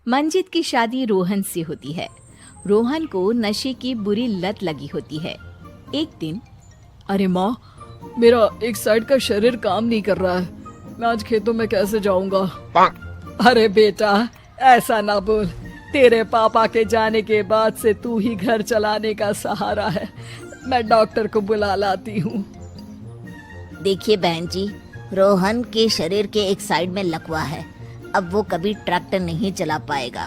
मंजित की शादी रोहन से होती है। रोहन को नशे की बुरी लत लगी होती है। एक दिन, अरे माँ, मेरा एक साइड का शरीर काम नहीं कर रहा है। मैं आज खेतों में कैसे जाऊंगा? अरे बेटा, ऐसा ना बोल। तेरे पापा के जाने के बाद से तू ही घर चलाने का सहारा है। मैं डॉक्टर को बुला लाती हूँ। देखिए बहन जी, रोहन के शरीर के एक साइड में लकवा है। अब वो कभी ट्रैक्टर नहीं चला पाएगा।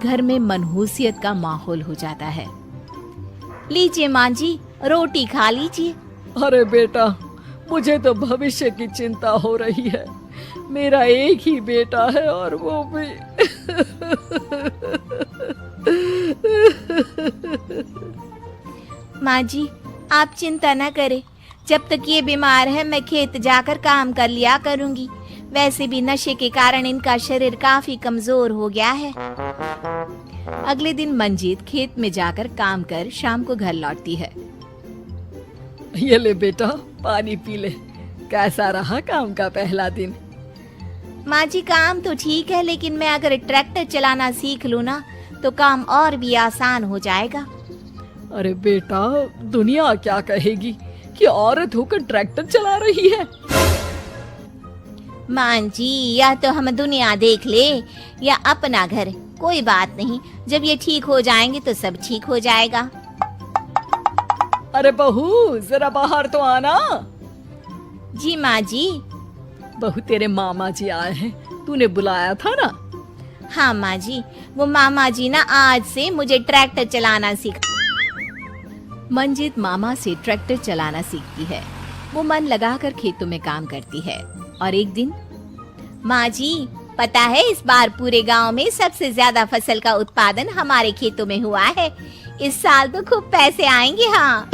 घर में मनहूसियत का माहौल हो जाता है। लीजिए माँ जी, रोटी खा लीजिए। अरे बेटा, मुझे तो भविष्य की चिंता हो रही है। मेरा एक ही बेटा है और वो भी माँ जी, आप चिंता न करें। जब तक ये बीमार है मैं खेत जाकर काम कर लिया करूंगी। वैसे भी नशे के कारण इनका शरीर काफी कमजोर हो गया है। अगले दिन मंजीत खेत में जाकर काम कर शाम को घर लौटती है। ये ले बेटा, पानी पी ले। कैसा रहा काम का पहला दिन? माँ जी, काम तो ठीक है, लेकिन मैं अगर ट्रैक्टर चलाना सीख लूँ ना तो काम और भी आसान हो जाएगा। अरे बेटा, दुनिया क्या कहेगी कि औरत होकर ट्रैक्टर चला रही है। माँ जी, या तो हम दुनिया देख ले या अपना घर, कोई बात नहीं। जब ये ठीक हो जाएंगे तो सब ठीक हो जाएगा। अरे बहू, जरा बाहर तो आना। जी माँ जी। बहू, तेरे मामा जी आए हैं, तूने बुलाया था ना? हाँ माँ जी, वो मामा जी ना आज से मुझे ट्रैक्टर चलाना सीख। मंजित मामा से ट्रैक्टर चलाना सीखती है। वो मन लगाकर खेतों में काम करती है। और एक दिन, माँ जी, पता है इस बार पूरे गांव में सबसे ज्यादा फसल का उत्पादन हमारे खेतों में हुआ है। इस साल तो खूब पैसे आएंगे। हाँ।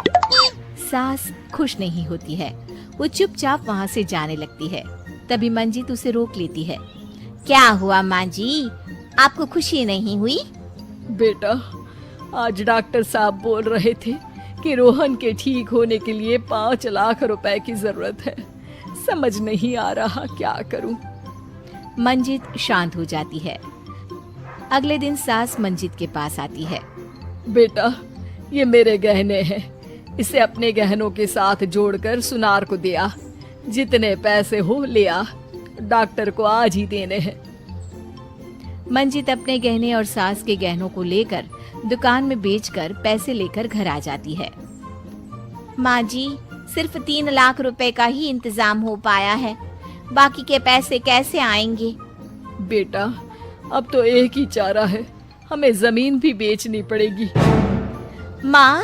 सास खुश नहीं होती है। वो चुपचाप वहाँ से जाने लगती है। तभी मंजित उसे रोक लेती है। क्या हुआ माँ जी, आपको खुशी नहीं हुई? बेटा, आज डॉक्टर साहब बोल रहे थे कि रोहन के ठीक होने के लिए 5 लाख रुपए की जरूरत है। समझ नहीं आ रहा क्या करूं। मंजित शांत हो जाती है। अगले दिन सास मंजित के पास आती है। बेटा, ये मेरे गहने हैं। इसे अपने गहनों के साथ जोड़कर सुनार को दे आ। जितने पैसे हो ले आ। डॉक्टर को आज ही देने हैं। मंजित अपने गहने और सास के गहनों को लेकर दुकान में बेचकर पैसे लेकर घर आ जाती है। माँ जी, सिर्फ 3 लाख रुपए का ही इंतजाम हो पाया है। बाकी के पैसे कैसे आएंगे? बेटा, अब तो एक ही चारा है, हमें जमीन भी बेचनी पड़ेगी। माँ,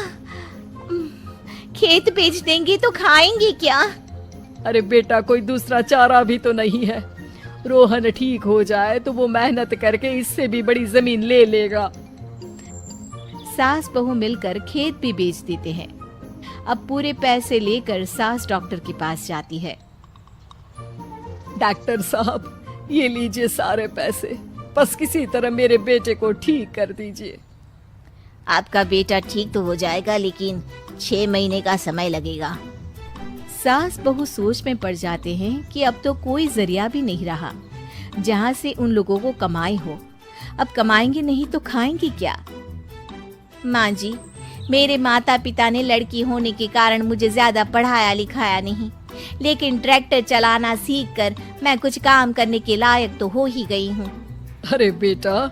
खेत बेच देंगे तो खाएंगे क्या? अरे बेटा, कोई दूसरा चारा भी तो नहीं है। रोहन ठीक हो जाए तो वो मेहनत करके इससे भी बड़ी जमीन ले लेगा। सास बहू मिलकर खेत भी बेच देते हैं। अब पूरे पैसे लेकर सास डॉक्टर के पास जाती है। डॉक्टर साहब, ये लीजिए सारे पैसे। बस किसी तरह मेरे बेटे को ठीक कर दीजिए। आपका बेटा ठीक तो हो जाएगा, लेकिन 6 महीने का समय लगेगा। सास बहू सोच में पड़ जाते हैं कि अब तो कोई जरिया भी नहीं रहा जहाँ से उन लोगों को कमाई हो। अब कमाएंगे नहीं तो खाएंगे क्या? माँ जी, मेरे माता पिता ने लड़की होने के कारण मुझे ज्यादा पढ़ाया लिखाया नहीं, लेकिन ट्रैक्टर चलाना सीखकर मैं कुछ काम करने के लायक तो हो ही गई हूँ। अरे बेटा,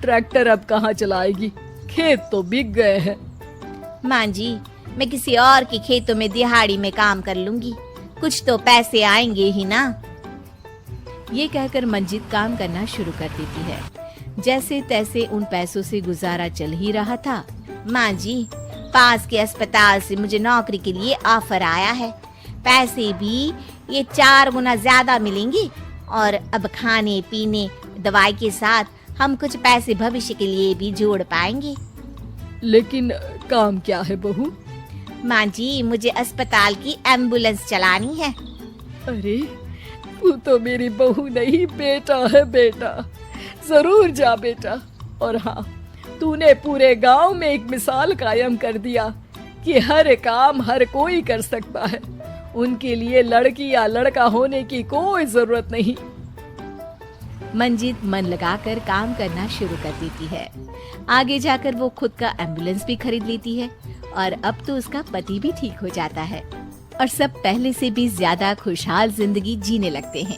ट्रैक्टर अब कहाँ चलाएगी? खेत तो बिक गए हैं। माँ जी, मैं किसी और के खेतों में दिहाड़ी में काम कर लूंगी, कुछ तो पैसे आएंगे ही ना। ये कहकर मंजित काम करना शुरू कर देती है। जैसे तैसे उन पैसों से गुजारा चल ही रहा था। माँ जी, पास के अस्पताल से मुझे नौकरी के लिए ऑफर आया है। पैसे भी ये 4 गुना ज्यादा मिलेंगे और अब खाने पीने दवाई के साथ हम कुछ पैसे भविष्य के लिए भी जोड़ पाएंगे। लेकिन काम क्या है बहू? माँ जी, मुझे अस्पताल की एम्बुलेंस चलानी है। अरे, तू तो मेरी बहू नहीं, बेटा है बेटा। जरूर जा बेटा। और हाँ, तूने पूरे गांव में एक मिसाल कायम कर दिया कि हर काम हर कोई कर सकता है। उनके लिए लड़की या लड़का होने की कोई जरूरत नहीं। मंजित मन लगाकर काम करना शुरू कर देती है। आगे जाकर वो खुद का एम्बुलेंस भी खरीद लेती है और अब तो उसका पति भी ठीक हो जाता है और सब पहले से भी ज्यादा खुशहाल जिंदगी जीने लगते हैं।